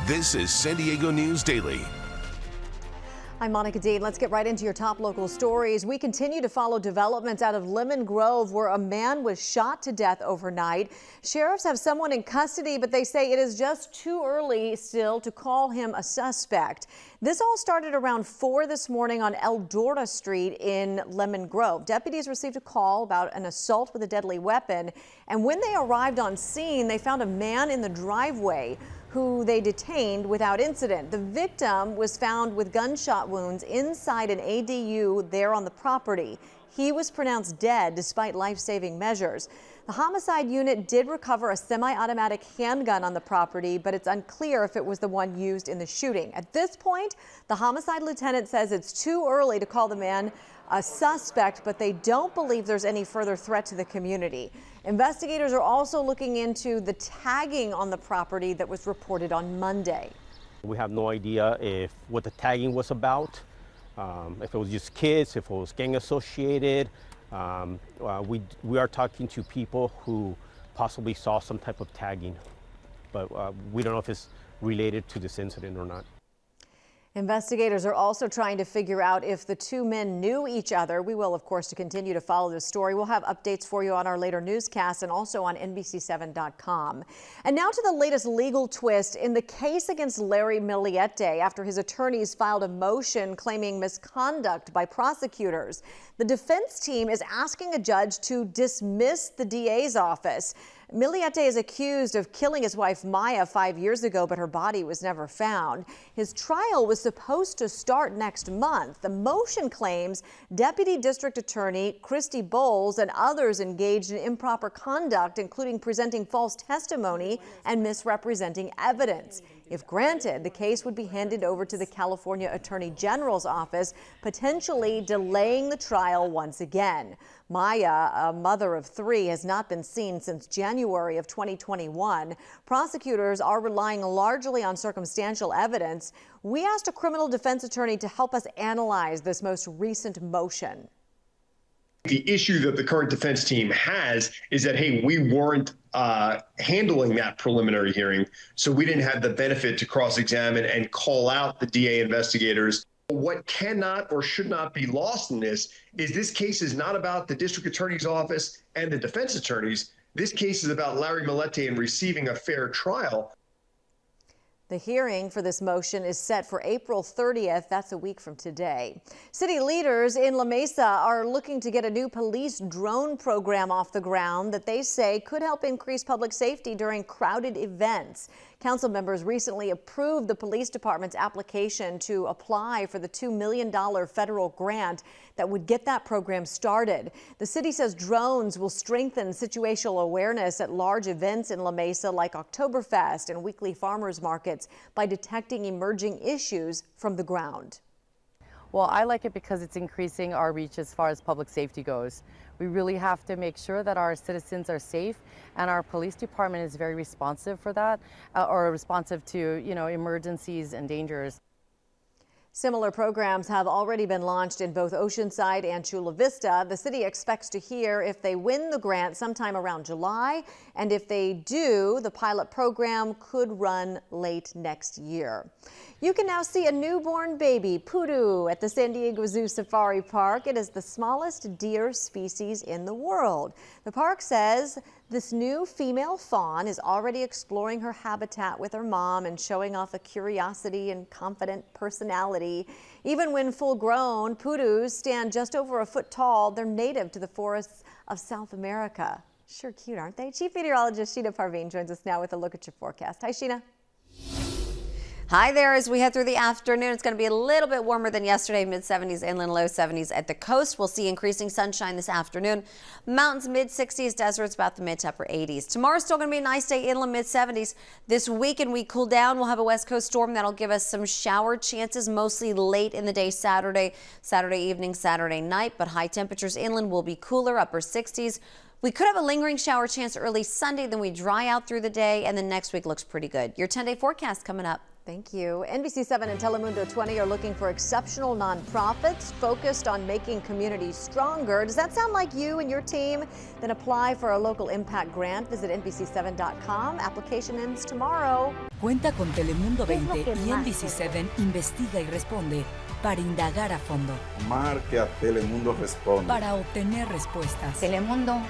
This is San Diego News Daily. I'm Monica Dean. Let's get right into your top local stories. We continue to follow developments out of Lemon Grove, where a man was shot to death overnight. Sheriffs have someone in custody, but they say it is just too early still to call him a suspect. This all started around 4 this morning on Eldora Street in Lemon Grove. Deputies received a call about an assault with a deadly weapon, and when they arrived on scene, they found a man in the driveway who they detained without incident. The victim was found with gunshot wounds inside an ADU there on the property. He was pronounced dead despite life-saving measures. The homicide unit did recover a semi-automatic handgun on the property, but it's unclear if it was the one used in the shooting. At this point, the homicide lieutenant says it's too early to call the man a suspect, but they don't believe there's any further threat to the community. Investigators are also looking into the tagging on the property that was reported on Monday. We have no idea what the tagging was about, if it was just kids, if it was gang associated. We are talking to people who possibly saw some type of tagging, but we don't know if it's related to this incident or not. Investigators are also trying to figure out if the two men knew each other. We will, of course, continue to follow this story. We'll have updates for you on our later newscasts and also on NBC7.com. And now to the latest legal twist in the case against Larry Millette after his attorneys filed a motion claiming misconduct by prosecutors. The defense team is asking a judge to dismiss the DA's office. Millette is accused of killing his wife Maya 5 years ago, but her body was never found. His trial was supposed to start next month. The motion claims Deputy District Attorney Christy Bowles and others engaged in improper conduct, including presenting false testimony and misrepresenting evidence. If granted, the case would be handed over to the California Attorney General's office, potentially delaying the trial once again. Maya, a mother of 3, has not been seen since January of 2021. Prosecutors are relying largely on circumstantial evidence. We asked a criminal defense attorney to help us analyze this most recent motion. The issue that the current defense team has is that, hey, we weren't handling that preliminary hearing, so we didn't have the benefit to cross-examine and call out the DA investigators. What cannot or should not be lost in this case is not about the district attorney's office and the defense attorneys. This case is about Larry Millette and receiving a fair trial. The hearing for this motion is set for April 30th. That's a week from today. City leaders in La Mesa are looking to get a new police drone program off the ground that they say could help increase public safety during crowded events. Council members recently approved the police department's application to apply for the $2 million federal grant that would get that program started. The city says drones will strengthen situational awareness at large events in La Mesa like Oktoberfest and weekly farmers markets by detecting emerging issues from the ground. Well, I like it because it's increasing our reach as far as public safety goes. We really have to make sure that our citizens are safe, and our police department is very responsive for that, or responsive to, emergencies and dangers. Similar programs have already been launched in both Oceanside and Chula Vista. The city expects to hear if they win the grant sometime around July, and if they do, the pilot program could run late next year. You can now see a newborn baby, Pudu, at the San Diego Zoo Safari Park. It is the smallest deer species in the world. The park says this new female fawn is already exploring her habitat with her mom and showing off a curiosity and confident personality. Even when full grown, Pudus stand just over a foot tall. They're native to the forests of South America. Sure cute, aren't they? Chief Meteorologist Sheena Parveen joins us now with a look at your forecast. Hi, Sheena. Hi there. As we head through the afternoon, it's going to be a little bit warmer than yesterday, mid-70s, inland low 70s at the coast. We'll see increasing sunshine this afternoon. Mountains mid-60s, deserts about the mid to upper 80s. Tomorrow's still going to be a nice day, inland mid-70s. This weekend we cool down. We'll have a west coast storm that'll give us some shower chances, mostly late in the day Saturday evening, Saturday night, but high temperatures inland will be cooler, upper 60s. We could have a lingering shower chance early Sunday, then we dry out through the day, and then next week looks pretty good. Your 10-day forecast coming up. Thank you. NBC7 and Telemundo 20 are looking for exceptional nonprofits focused on making communities stronger. Does that sound like you and your team? Then apply for a local impact grant. Visit NBC7.com. Application ends tomorrow. Cuenta con Telemundo 20 y NBC7 investiga y responde para indagar a fondo. Marque a Telemundo Responde. Para obtener respuestas. Telemundo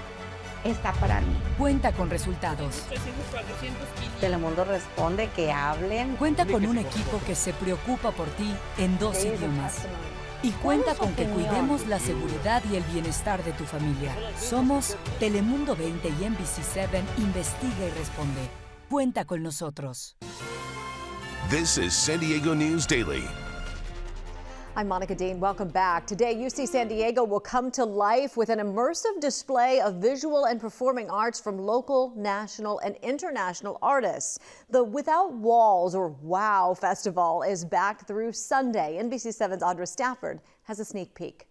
está para mí. Cuenta con resultados. Telemundo responde, que hablen. Cuenta con un equipo que se preocupa por ti en 2 idiomas. Y cuenta con que cuidemos la seguridad y el bienestar de tu familia. Somos Telemundo 20 y NBC7 investiga y responde. Cuenta con nosotros. This is San Diego News Daily. I'm Monica Dean. Welcome back. Today, UC San Diego will come to life with an immersive display of visual and performing arts from local, national, and international artists. The Without Walls, or WOW Festival, is back through Sunday. NBC7's Audra Stafford has a sneak peek.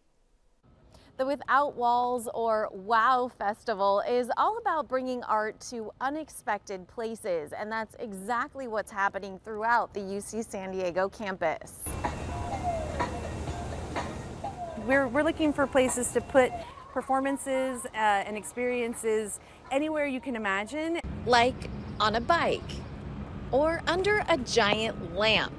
The Without Walls, or WOW Festival, is all about bringing art to unexpected places, and that's exactly what's happening throughout the UC San Diego campus. We're looking for places to put performances and experiences anywhere you can imagine. Like on a bike or under a giant lamp.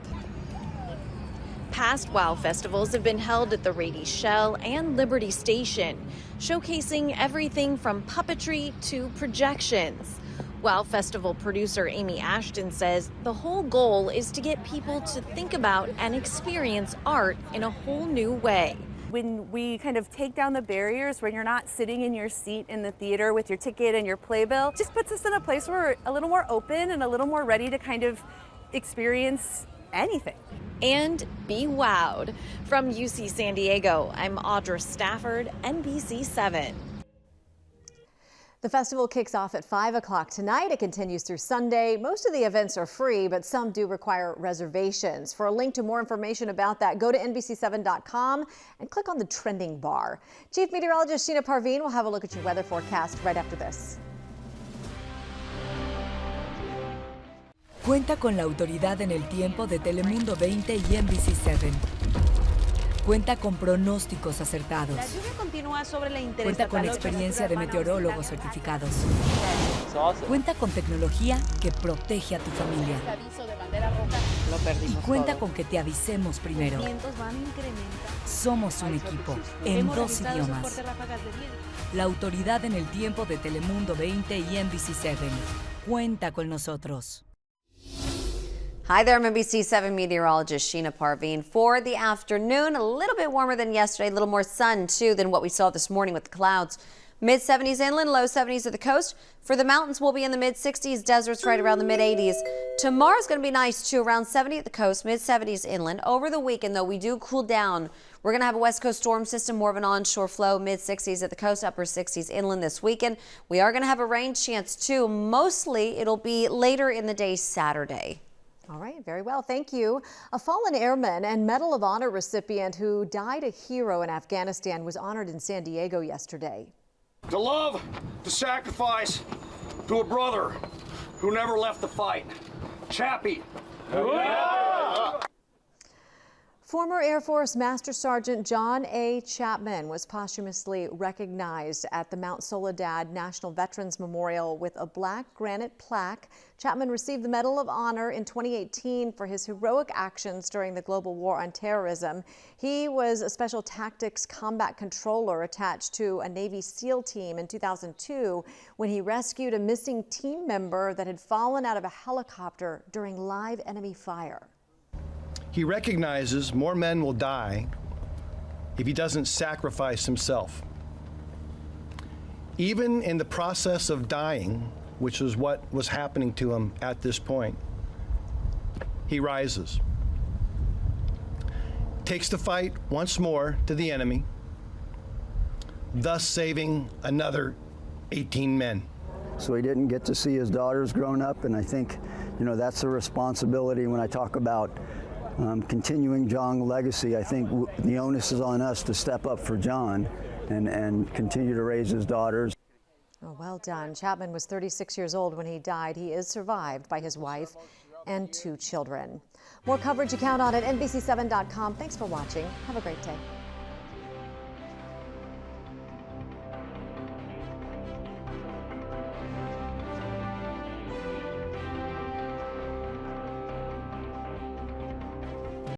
Past WOW festivals have been held at the Rady Shell and Liberty Station, showcasing everything from puppetry to projections. WOW Festival producer Amy Ashton says the whole goal is to get people to think about and experience art in a whole new way. When we kind of take down the barriers, when you're not sitting in your seat in the theater with your ticket and your playbill, just puts us in a place where we're a little more open and a little more ready to kind of experience anything. And be wowed. From UC San Diego, I'm Audra Stafford, NBC7. The festival kicks off at 5 o'clock tonight. It continues through Sunday. Most of the events are free, but some do require reservations. For a link to more information about that, go to NBC7.com and click on the trending bar. Chief Meteorologist Sheena Parveen will have a look at your weather forecast right after this. Cuenta con la autoridad en el tiempo de Telemundo 20 y NBC7. Cuenta con pronósticos acertados. La lluvia continúa sobre la Cuenta con experiencia de meteorólogos certificados. Cuenta con tecnología que protege a tu familia. Y cuenta con que te avisemos primero. Somos un equipo en 2 idiomas. La autoridad en el tiempo de Telemundo 20 y NBC7. Cuenta con nosotros. Hi there, I'm NBC7 meteorologist Sheena Parveen. For the afternoon, a little bit warmer than yesterday, a little more sun too than what we saw this morning with the clouds. Mid-70s inland, low 70s at the coast. For the mountains, we'll be in the mid-60s, deserts right around the mid-80s. Tomorrow's going to be nice too, around 70 at the coast, mid-70s inland. Over the weekend, though, we do cool down. We're going to have a west coast storm system, more of an onshore flow, mid-60s at the coast, upper 60s inland this weekend. We are going to have a rain chance too. Mostly, it'll be later in the day Saturday. All right, very well. Thank you. A fallen airman and Medal of Honor recipient who died a hero in Afghanistan was honored in San Diego yesterday. To love, to sacrifice, to a brother who never left the fight. Chappie. Yeah. Former Air Force Master Sergeant John A. Chapman was posthumously recognized at the Mount Soledad National Veterans Memorial with a black granite plaque. Chapman received the Medal of Honor in 2018 for his heroic actions during the global war on terrorism. He was a special tactics combat controller attached to a Navy SEAL team in 2002 when he rescued a missing team member that had fallen out of a helicopter during live enemy fire. He recognizes more men will die if he doesn't sacrifice himself. Even in the process of dying, which is what was happening to him at this point, he rises, takes the fight once more to the enemy, thus saving another 18 men. So he didn't get to see his daughters grown up, and I think, that's a responsibility when I talk about continuing John's legacy. I think the onus is on us to step up for John and continue to raise his daughters. Oh, well done. Chapman was 36 years old when he died. He is survived by his wife and 2 children. More coverage you count on at NBC7.com. Thanks for watching. Have a great day.